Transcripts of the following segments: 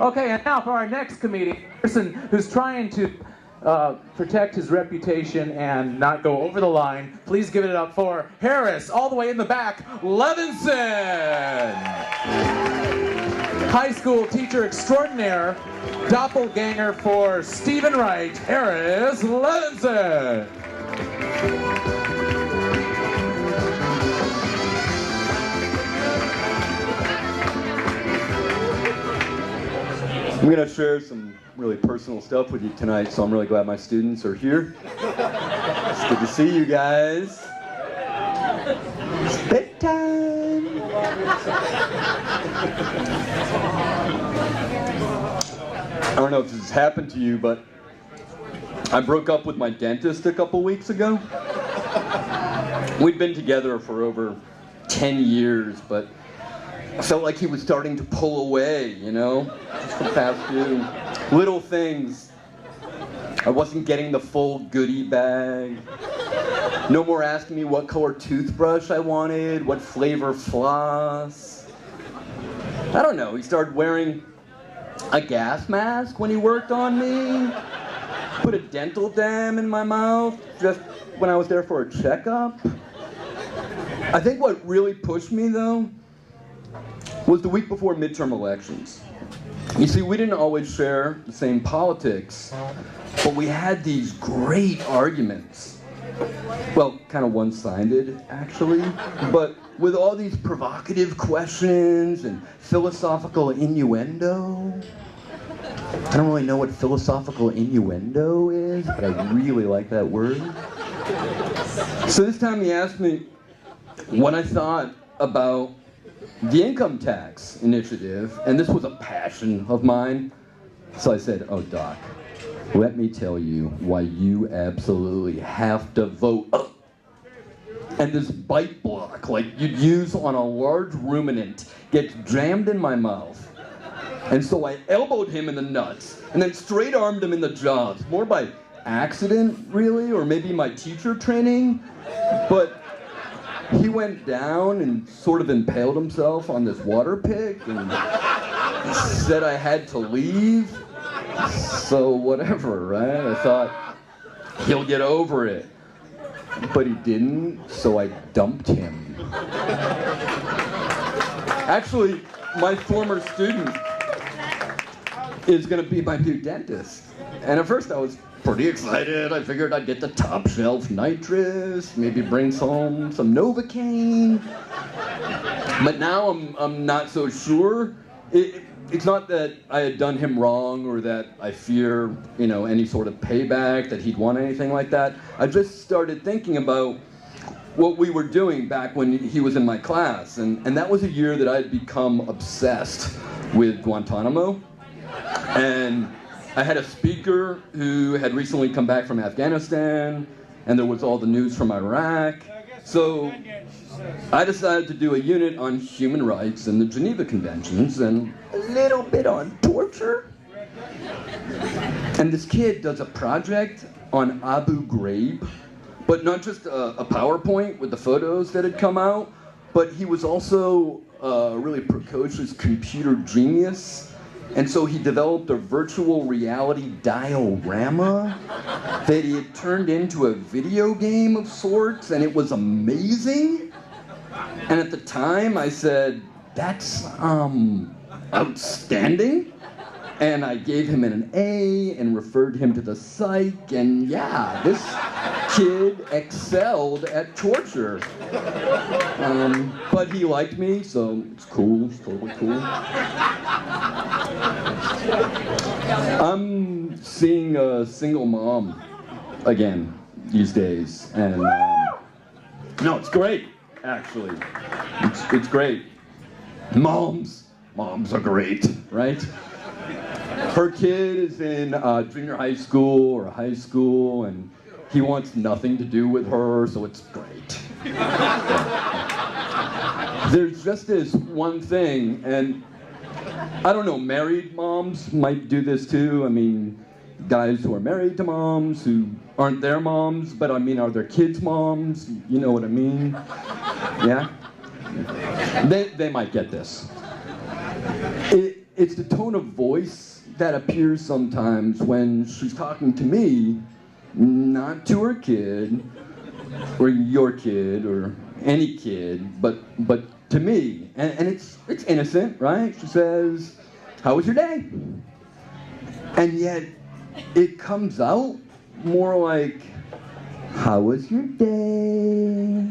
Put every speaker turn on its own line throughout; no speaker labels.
Okay, and now for our next comedian, a person who's trying to protect his reputation and not go over the line. Please give it up for Harris, all the way in the back, Levinson! High school teacher extraordinaire, doppelganger for Stephen Wright, Harris Levinson!
I'm going to share some really personal stuff with you tonight, so I'm really glad my students are here. It's good to see you guys. It's bedtime. I don't know if this has happened to you, but I broke up with my dentist a couple weeks ago. We'd been together for over 10 years, but I felt like he was starting to pull away, you know? Just the past few little things. I wasn't getting the full goodie bag. No more asking me what color toothbrush I wanted, what flavor floss. I don't know, he started wearing a gas mask when he worked on me. Put a dental dam in my mouth just when I was there for a checkup. I think what really pushed me, though, was the week before midterm elections. You see, we didn't always share the same politics, but we had these great arguments. Well, kind of one-sided, actually, but with all these provocative questions and philosophical innuendo. I don't really know what philosophical innuendo is, but I really like that word. So this time he asked me what I thought about the income tax initiative, and this was a passion of mine. So I said, oh, Doc, let me tell you why you absolutely have to vote. And this bite block, like you'd use on a large ruminant, gets jammed in my mouth. And so I elbowed him in the nuts, and then straight-armed him in the jaws. More by accident, really, or maybe my teacher training, but he went down and sort of impaled himself on this water pick and said I had to leave. So whatever, right? I thought, he'll get over it. But he didn't, so I dumped him. Actually, my former student is going to be my new dentist. And at first I was pretty excited. I figured I'd get the top shelf nitrous, maybe bring home some Novocaine. But now I'm not so sure. It's not that I had done him wrong or that I fear, you know, any sort of payback, that he'd want anything like that. I just started thinking about what we were doing back when he was in my class. And that was a year that I had become obsessed with Guantanamo. And I had a speaker who had recently come back from Afghanistan, and there was all the news from Iraq. So I decided to do a unit on human rights and the Geneva Conventions, and a little bit on torture. And this kid does a project on Abu Ghraib, but not just a PowerPoint with the photos that had come out, but he was also a really precocious computer genius. And so he developed a virtual reality diorama that he had turned into a video game of sorts, and it was amazing. And at the time I said, that's outstanding. And I gave him an A and referred him to the psych, and yeah, this kid excelled at torture. But he liked me, so it's cool, it's totally cool. I'm seeing a single mom again these days, and no, it's great, actually. It's great. Moms are great, right? Her kid is in junior high school or high school, and he wants nothing to do with her, so it's great. There's just this one thing, and I don't know, married moms might do this too. I mean, guys who are married to moms who aren't their moms, but I mean, are their kids' moms? You know what I mean? Yeah? They might get this. it's the tone of voice that appears sometimes when she's talking to me, not to her kid, or your kid, or any kid, but to me. And it's innocent, right? She says, "How was your day?" And yet, it comes out more like, "How was your day?"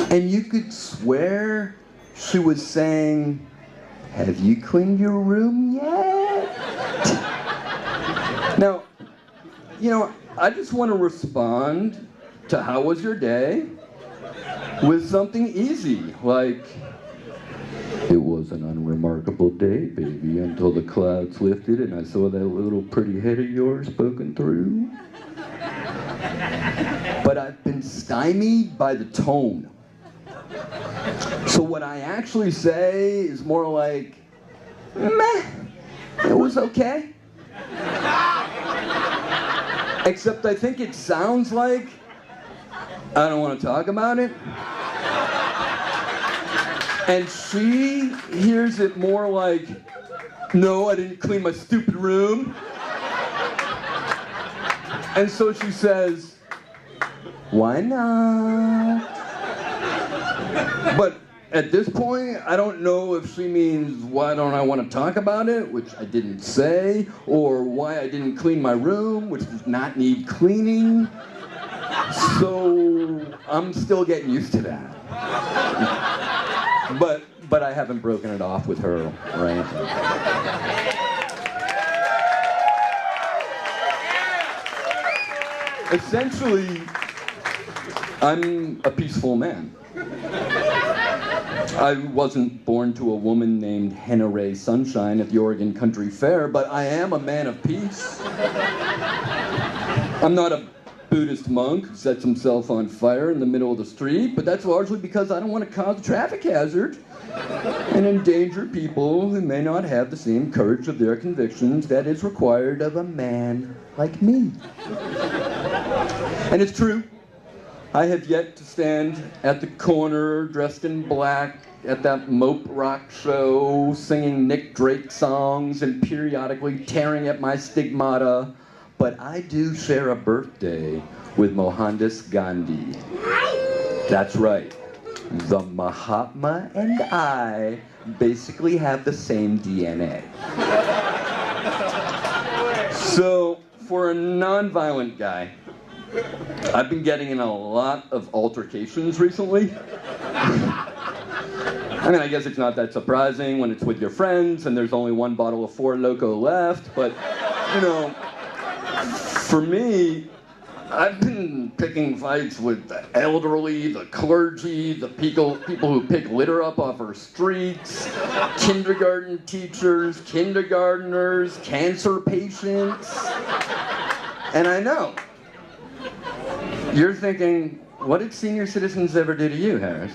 And you could swear she was saying, "Have you cleaned your room yet?" Now, I just want to respond to "How was your day?" with something easy, like, "It was an unremarkable day, baby, until the clouds lifted and I saw that little pretty head of yours poking through." But I've been stymied by the tone. So what I actually say is more like, "Meh, it was okay." Except I think it sounds like I don't want to talk about it. And she hears it more like, "No, I didn't clean my stupid room." And so she says, "Why not?" But at this point, I don't know if she means, "Why don't I want to talk about it?" which I didn't say, or "Why I didn't clean my room," which does not need cleaning. So I'm still getting used to that. But I haven't broken it off with her or anything. Essentially, I'm a peaceful man. I wasn't born to a woman named Henna Ray Sunshine at the Oregon Country Fair, but I am a man of peace. I'm not a Buddhist monk who sets himself on fire in the middle of the street, but that's largely because I don't want to cause a traffic hazard and endanger people who may not have the same courage of their convictions that is required of a man like me. And it's true, I have yet to stand at the corner dressed in black at that mope rock show, singing Nick Drake songs and periodically tearing at my stigmata, but I do share a birthday with Mohandas Gandhi. That's right. The Mahatma and I basically have the same DNA. So, for a nonviolent guy, I've been getting in a lot of altercations recently. I mean, I guess it's not that surprising when it's with your friends and there's only one bottle of Four Loko left, but, for me, I've been picking fights with the elderly, the clergy, the people who pick litter up off our streets, kindergarten teachers, kindergartners, cancer patients. And I know, you're thinking, what did senior citizens ever do to you, Harris?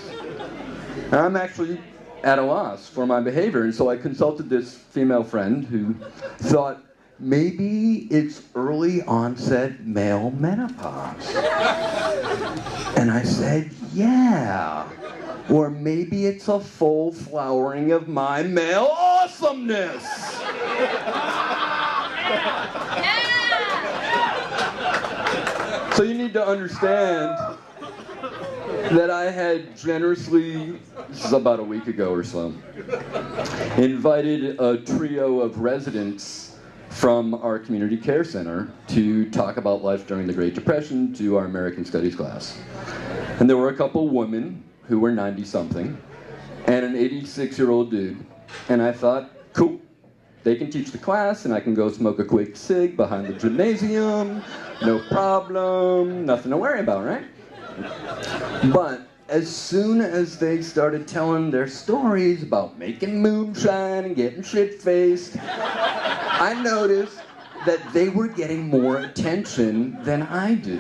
And I'm actually at a loss for my behavior, and so I consulted this female friend who thought, maybe it's early onset male menopause. And I said, yeah. Or maybe it's a full flowering of my male awesomeness. So you need to understand that I had generously, this is about a week ago or so, invited a trio of residents from our community care center to talk about life during the Great Depression to our American Studies class. And there were a couple women who were 90-something and an 86-year-old dude. And I thought, cool, they can teach the class and I can go smoke a quick cig behind the gymnasium, no problem, nothing to worry about, right? But as soon as they started telling their stories about making moonshine and getting shit-faced, I noticed that they were getting more attention than I do.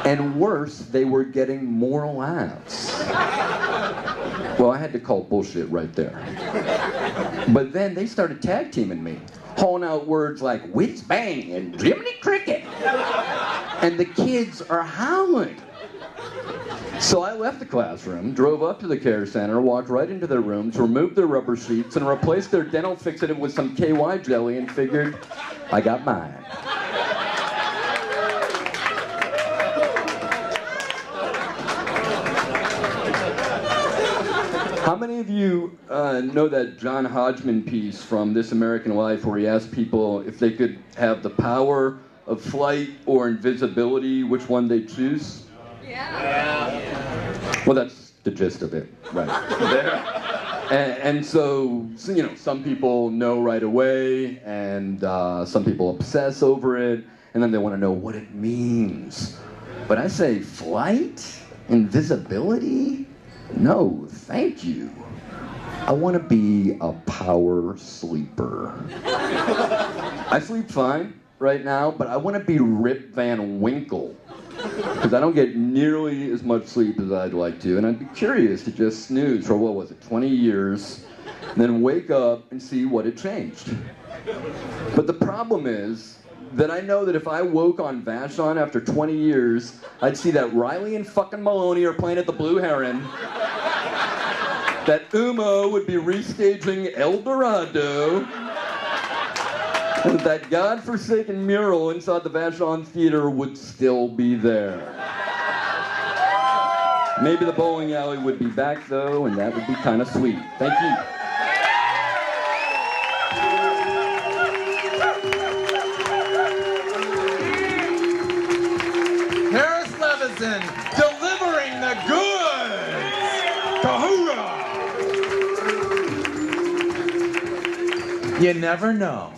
And worse, they were getting more laughs. Well, I had to call bullshit right there. But then they started tag teaming me, hauling out words like whiz bang and Jiminy Cricket. And the kids are howling. So I left the classroom, drove up to the care center, walked right into their rooms, removed their rubber sheets, and replaced their dental fixative with some KY jelly and figured, I got mine. How many of you know that John Hodgman piece from This American Life where he asked people if they could have the power of flight or invisibility, which one they'd choose? Yeah. Well, that's the gist of it, right there. And so, you know, some people know right away, and some people obsess over it, and then they want to know what it means. But I say flight? Invisibility? No, thank you. I want to be a power sleeper. I sleep fine right now, but I want to be Rip Van Winkle. Because I don't get nearly as much sleep as I'd like to, and I'd be curious to just snooze for, what was it, 20 years, and then wake up and see what had changed. But the problem is that I know that if I woke on Vashon after 20 years, I'd see that Riley and fucking Maloney are playing at the Blue Heron, that Umo would be restaging El Dorado, and that godforsaken mural inside the Vashon Theater would still be there. Maybe the bowling alley would be back, though, and that would be kind of sweet. Thank you.
Harris Levinson, delivering the goods! Kahuna! You never know.